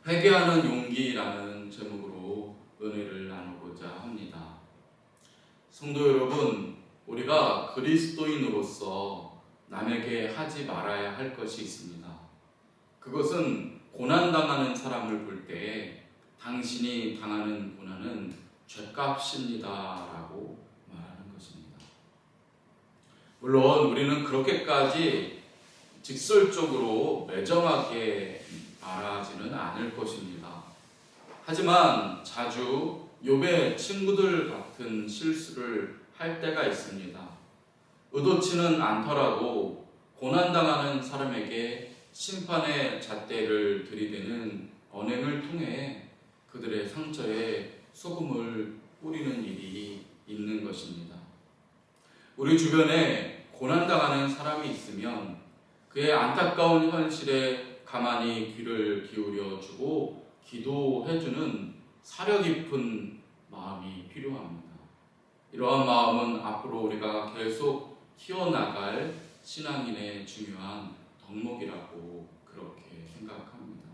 회개하는 용기라는 제목으로 은혜를 나누고자 합니다. 성도 여러분, 우리가 그리스도인으로서 남에게 하지 말아야 할 것이 있습니다. 그것은 고난당하는 사람을 볼 때 당신이 당하는 고난은 죗값입니다 라고 말하는 것입니다. 물론 우리는 그렇게까지 직설적으로 매정하게 말하지는 않을 것입니다. 하지만 자주 욥의 친구들 같은 실수를 할 때가 있습니다. 의도치는 않더라도 고난당하는 사람에게 심판의 잣대를 들이대는 언행을 통해 그들의 상처에 소금을 뿌리는 일이 있는 것입니다. 우리 주변에 고난당하는 사람이 있으면 그의 안타까운 현실에 가만히 귀를 기울여주고 기도해주는 사려 깊은 마음이 필요합니다. 이러한 마음은 앞으로 우리가 계속 키워나갈 신앙인의 중요한 덕목이라고 그렇게 생각합니다.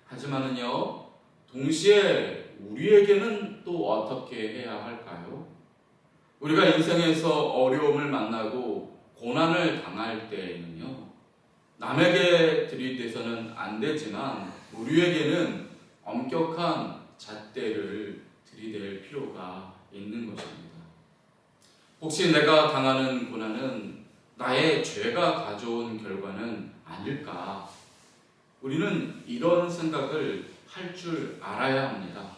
하지만은요, 동시에 우리에게는 또 어떻게 해야 할까요? 우리가 인생에서 어려움을 만나고 고난을 당할 때에는요, 남에게 들이대서는 안 되지만 우리에게는 엄격한 잣대를 들이댈 필요가 있는 것입니다. 혹시 내가 당하는 고난은 나의 죄가 가져온 결과는 아닐까? 우리는 이런 생각을 할 줄 알아야 합니다.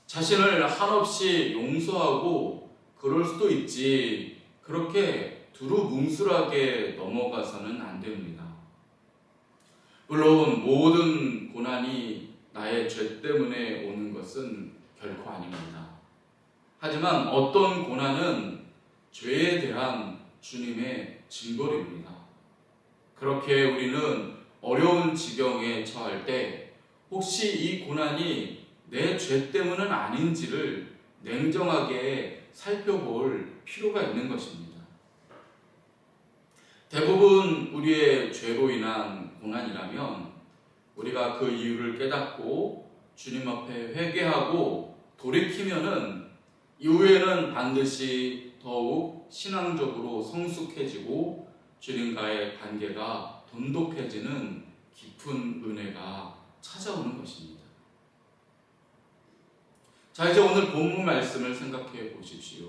자신을 한없이 용서하고 그럴 수도 있지, 그렇게 두루뭉술하게 넘어가서는 안 됩니다. 물론 모든 고난이 나의 죄 때문에 오는 것은 결코 아닙니다. 하지만 어떤 고난은 죄에 대한 주님의 징벌입니다. 그렇게 우리는 어려운 지경에 처할 때 혹시 이 고난이 내 죄 때문은 아닌지를 냉정하게 살펴볼 필요가 있는 것입니다. 대부분 우리의 죄로 인한 고난이라면 우리가 그 이유를 깨닫고 주님 앞에 회개하고 돌이키면은 이후에는 반드시 더욱 신앙적으로 성숙해지고 주님과의 관계가 돈독해지는 깊은 은혜가 찾아오는 것입니다. 자, 이제 오늘 본문 말씀을 생각해 보십시오.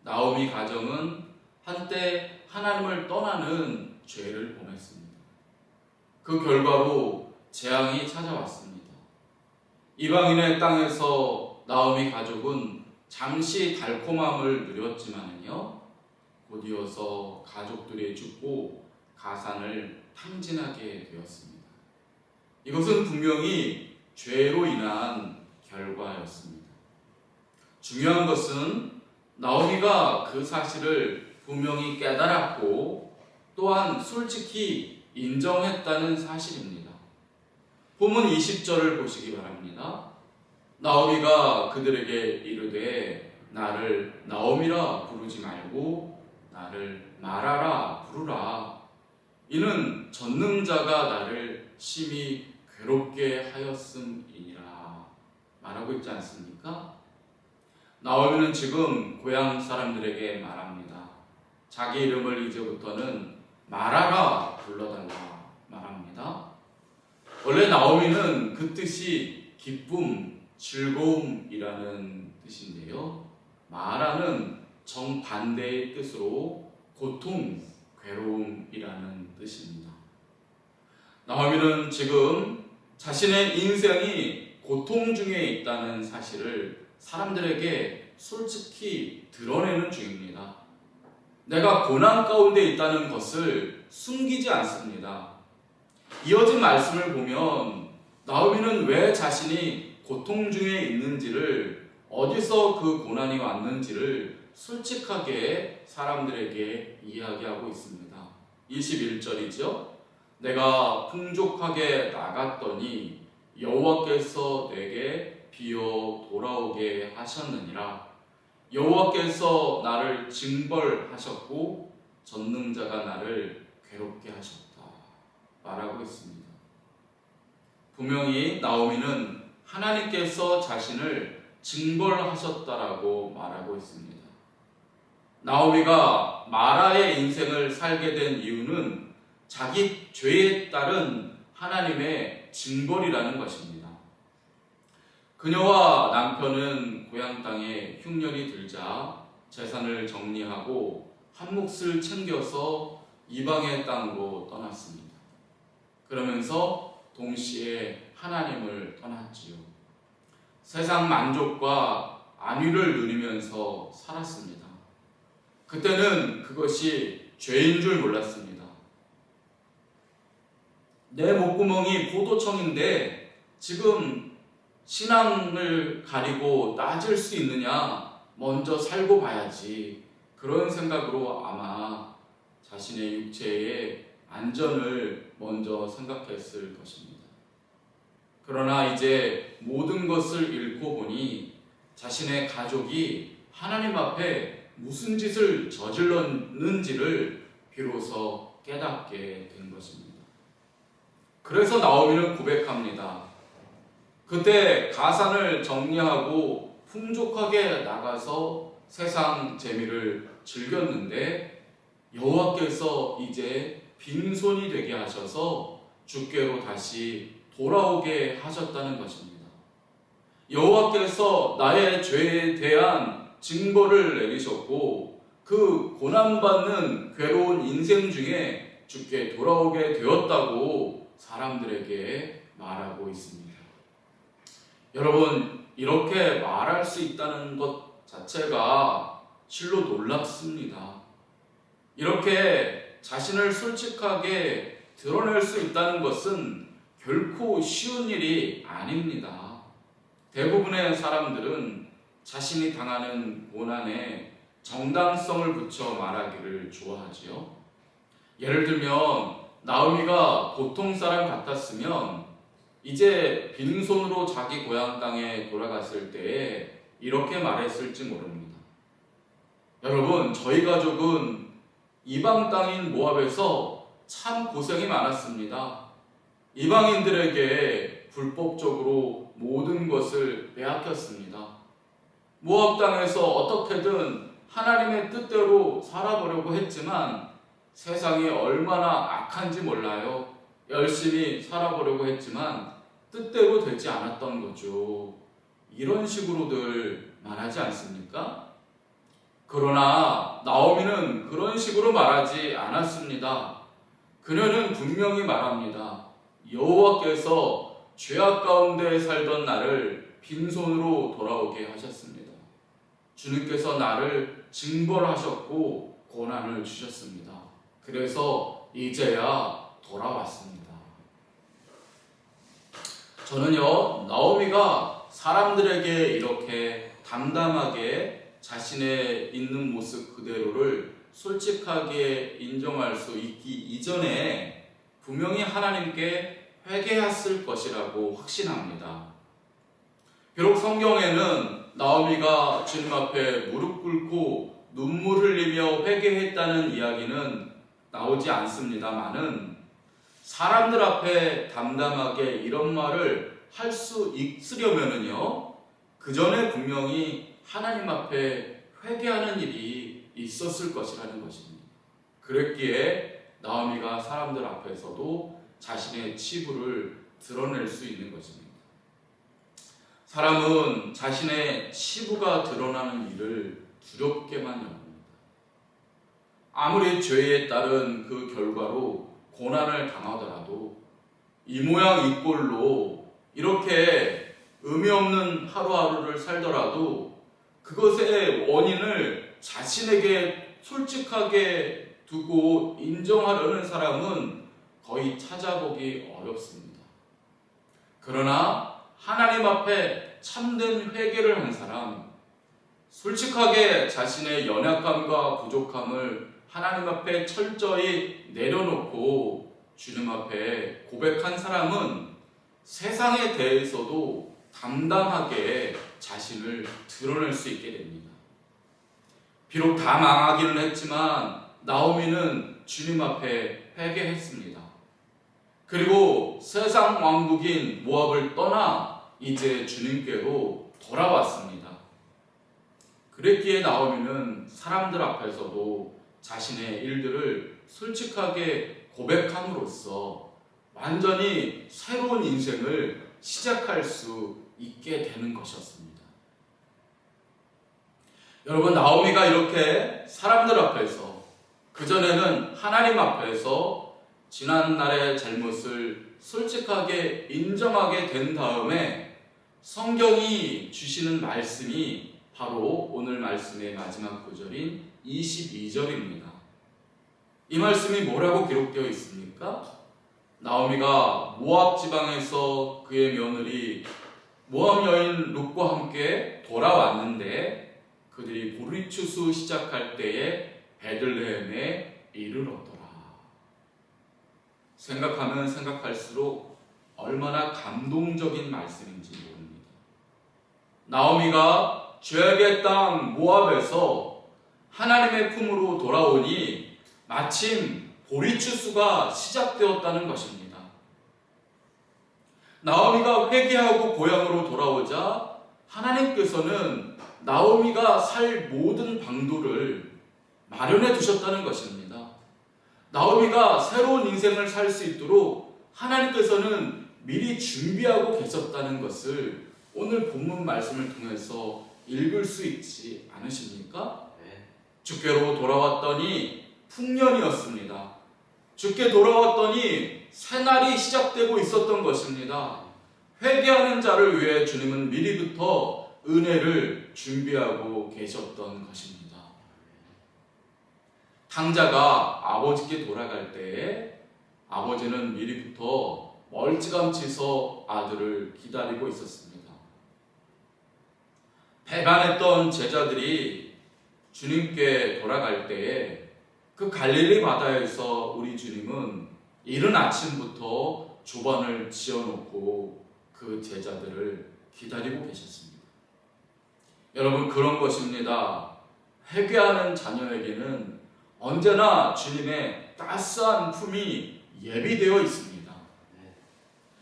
나오미 가정은 한때 하나님을 떠나는 죄를 범했습니다. 그 결과로 재앙이 찾아왔습니다. 이방인의 땅에서 나오미 가족은 잠시 달콤함을 누렸지만은요, 곧이어서 가족들이 죽고 가산을 탕진하게 되었습니다. 이것은 분명히 죄로 인한 결과였습니다. 중요한 것은 나오미가 그 사실을 분명히 깨달았고 또한 솔직히 인정했다는 사실입니다. 본문 20절을 보시기 바랍니다. 나오미가 그들에게 이르되 나를 나오미라 부르지 말고 나를 마라라 부르라. 이는 전능자가 나를 심히 괴롭게 하였음이니라 말하고 있지 않습니까? 나오미는 지금 고향 사람들에게 말합니다. 자기 이름을 이제부터는 마라라 불러달라 말합니다. 원래 나오미는 그 뜻이 기쁨, 즐거움이라는 뜻인데요, 마라는 정반대의 뜻으로 고통, 괴로움이라는 뜻입니다. 나오미는 지금 자신의 인생이 고통 중에 있다는 사실을 사람들에게 솔직히 드러내는 중입니다. 내가 고난 가운데 있다는 것을 숨기지 않습니다. 이어진 말씀을 보면 나오미는 왜 자신이 고통 중에 있는지를, 어디서 그 고난이 왔는지를 솔직하게 사람들에게 이야기하고 있습니다. 21절이죠. 내가 풍족하게 나갔더니 여호와께서 내게 비어 돌아오게 하셨느니라. 여호와께서 나를 징벌하셨고 전능자가 나를 괴롭게 하셨다 말하고 있습니다. 분명히 나오미는 하나님께서 자신을 징벌하셨다라고 말하고 있습니다. 나오미가 마라의 인생을 살게 된 이유는 자기 죄에 따른 하나님의 징벌이라는 것입니다. 그녀와 남편은 고향 땅에 흉년이 들자 재산을 정리하고 한 몫을 챙겨서 이방의 땅으로 떠났습니다. 그러면서 동시에 하나님을 떠났지요. 세상 만족과 안위를 누리면서 살았습니다. 그때는 그것이 죄인 줄 몰랐습니다. 내 목구멍이 포도청인데 지금 신앙을 가리고 따질 수 있느냐? 먼저 살고 봐야지. 그런 생각으로 아마 자신의 육체의 안전을 먼저 생각했을 것입니다. 그러나 이제 모든 것을 잃고 보니 자신의 가족이 하나님 앞에 무슨 짓을 저질렀는지를 비로소 깨닫게 된 것입니다. 그래서 나오미는 고백합니다. 그때 가산을 정리하고 풍족하게 나가서 세상 재미를 즐겼는데 여호와께서 이제 빈손이 되게 하셔서 주께로 다시 돌아오게 하셨다는 것입니다. 여호와께서 나의 죄에 대한 징벌을 내리셨고 그 고난받는 괴로운 인생 중에 주께 돌아오게 되었다고 사람들에게 말하고 있습니다. 여러분, 이렇게 말할 수 있다는 것 자체가 실로 놀랍습니다. 이렇게 자신을 솔직하게 드러낼 수 있다는 것은 결코 쉬운 일이 아닙니다. 대부분의 사람들은 자신이 당하는 고난에 정당성을 붙여 말하기를 좋아하지요. 예를 들면 나오미가 보통 사람 같았으면 이제 빈손으로 자기 고향 땅에 돌아갔을 때에 이렇게 말했을지 모릅니다. 여러분, 저희 가족은 이방 땅인 모압에서 참 고생이 많았습니다. 이방인들에게 불법적으로 모든 것을 빼앗겼습니다. 모압 땅에서 어떻게든 하나님의 뜻대로 살아보려고 했지만 세상이 얼마나 악한지 몰라요. 열심히 살아보려고 했지만 뜻대로 되지 않았던 거죠. 이런 식으로들 말하지 않습니까? 그러나 나오미는 그런 식으로 말하지 않았습니다. 그녀는 분명히 말합니다. 여호와께서 죄악 가운데 살던 나를 빈손으로 돌아오게 하셨습니다. 주님께서 나를 징벌하셨고 고난을 주셨습니다. 그래서 이제야 돌아왔습니다. 저는요, 나오미가 사람들에게 이렇게 담담하게 자신의 있는 모습 그대로를 솔직하게 인정할 수 있기 이전에 분명히 하나님께 회개했을 것이라고 확신합니다. 비록 성경에는 나오미가 주님 앞에 무릎 꿇고 눈물 흘리며 회개했다는 이야기는 나오지 않습니다만은 사람들 앞에 담담하게 이런 말을 할 수 있으려면은요, 그 전에 분명히 하나님 앞에 회개하는 일이 있었을 것이라는 것입니다. 그랬기에 나오미가 사람들 앞에서도 자신의 치부를 드러낼 수 있는 것입니다. 사람은 자신의 치부가 드러나는 일을 두렵게만 여깁니다. 아무리 죄에 따른 그 결과로 고난을 당하더라도 이 모양 이 꼴로 이렇게 의미 없는 하루하루를 살더라도 그것의 원인을 자신에게 솔직하게 두고 인정하려는 사람은 거의 찾아보기 어렵습니다. 그러나 하나님 앞에 참된 회개를 한 사람, 솔직하게 자신의 연약함과 부족함을 하나님 앞에 철저히 내려놓고 주님 앞에 고백한 사람은 세상에 대해서도 담담하게 자신을 드러낼 수 있게 됩니다. 비록 다 망하기는 했지만 나오미는 주님 앞에 회개했습니다. 그리고 세상 왕국인 모압을 떠나 이제 주님께로 돌아왔습니다. 그랬기에 나오미는 사람들 앞에서도 자신의 일들을 솔직하게 고백함으로써 완전히 새로운 인생을 시작할 수 있게 되는 것이었습니다. 여러분, 나오미가 이렇게 사람들 앞에서, 그전에는 하나님 앞에서 지난날의 잘못을 솔직하게 인정하게 된 다음에 성경이 주시는 말씀이 바로 오늘 말씀의 마지막 구절인 22절입니다. 이 말씀이 뭐라고 기록되어 있습니까? 나오미가 모압 지방에서 그의 며느리 모압 여인 룻과 함께 돌아왔는데 그들이 보리추수 시작할 때에 베들레헴에 이르렀더라. 생각하면 생각할수록 얼마나 감동적인 말씀인지 모릅니다. 나오미가 죄악의 땅 모압에서 하나님의 품으로 돌아오니 마침 보리추수가 시작되었다는 것입니다. 나오미가 회개하고 고향으로 돌아오자 하나님께서는 나오미가 살 모든 방도를 마련해 두셨다는 것입니다. 나오미가 새로운 인생을 살 수 있도록 하나님께서는 미리 준비하고 계셨다는 것을 오늘 본문 말씀을 통해서 읽을 수 있지 않으십니까? 주께로 돌아왔더니 풍년이었습니다. 주께 돌아왔더니 새날이 시작되고 있었던 것입니다. 회개하는 자를 위해 주님은 미리부터 은혜를 준비하고 계셨던 것입니다. 탕자가 아버지께 돌아갈 때에 아버지는 미리부터 멀찌감치 서 아들을 기다리고 있었습니다. 배반했던 제자들이 주님께 돌아갈 때에 그 갈릴리 바다에서 우리 주님은 이른 아침부터 조반을 지어놓고 그 제자들을 기다리고 계셨습니다. 여러분, 그런 것입니다. 회개하는 자녀에게는 언제나 주님의 따스한 품이 예비되어 있습니다.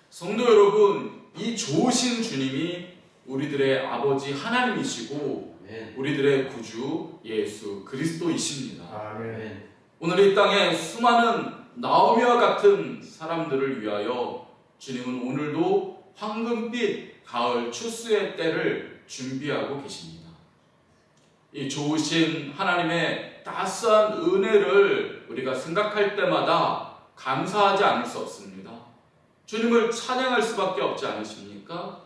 성도 여러분, 이 좋으신 주님이 우리들의 아버지 하나님이시고 우리들의 구주 예수 그리스도이십니다. 아멘. 오늘 이 땅에 수많은 나오미와 같은 사람들을 위하여 주님은 오늘도 황금빛 가을 추수의 때를 준비하고 계십니다. 이 좋으신 하나님의 따스한 은혜를 우리가 생각할 때마다 감사하지 않을 수 없습니다. 주님을 찬양할 수밖에 없지 않으십니까?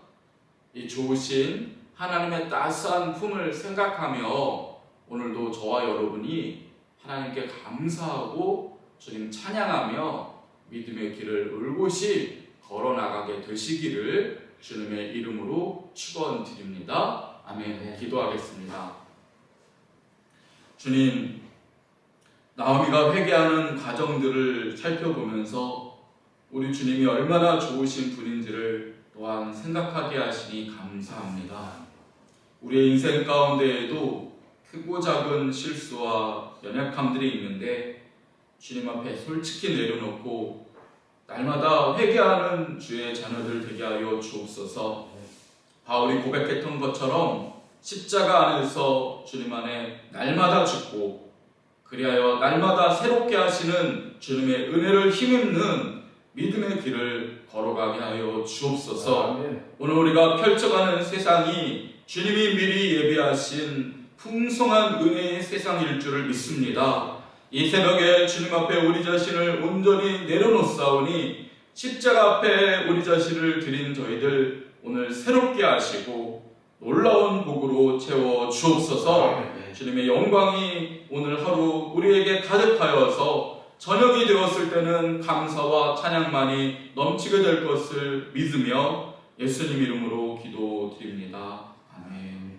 이 좋으신 하나님의 따스한 품을 생각하며 오늘도 저와 여러분이 하나님께 감사하고 주님 찬양하며 믿음의 길을 올곧이 걸어나가게 되시기를 주님의 이름으로 축원드립니다. 아멘. 기도하겠습니다. 주님, 나오미가 회개하는 과정들을 살펴보면서 우리 주님이 얼마나 좋으신 분인지를 또한 생각하게 하시니 감사합니다. 우리의 인생 가운데에도 크고 작은 실수와 연약함들이 있는데 주님 앞에 솔직히 내려놓고 날마다 회개하는 주의 자녀들 되게 하여 주옵소서. 바울이 고백했던 것처럼 십자가 안에서 주님 안에 날마다 죽고 그리하여 날마다 새롭게 하시는 주님의 은혜를 힘입는 믿음의 길을 걸어가게 하여 주옵소서. 아멘. 오늘 우리가 펼쳐가는 세상이 주님이 미리 예비하신 풍성한 은혜의 세상일 줄을 믿습니다. 이 새벽에 주님 앞에 우리 자신을 온전히 내려놓사오니 십자가 앞에 우리 자신을 드린 저희들 오늘 새롭게 하시고 놀라운 복으로 채워 주옵소서. 주님의 영광이 오늘 하루 우리에게 가득하여서 저녁이 되었을 때는 감사와 찬양만이 넘치게 될 것을 믿으며 예수님 이름으로 기도드립니다. 아멘.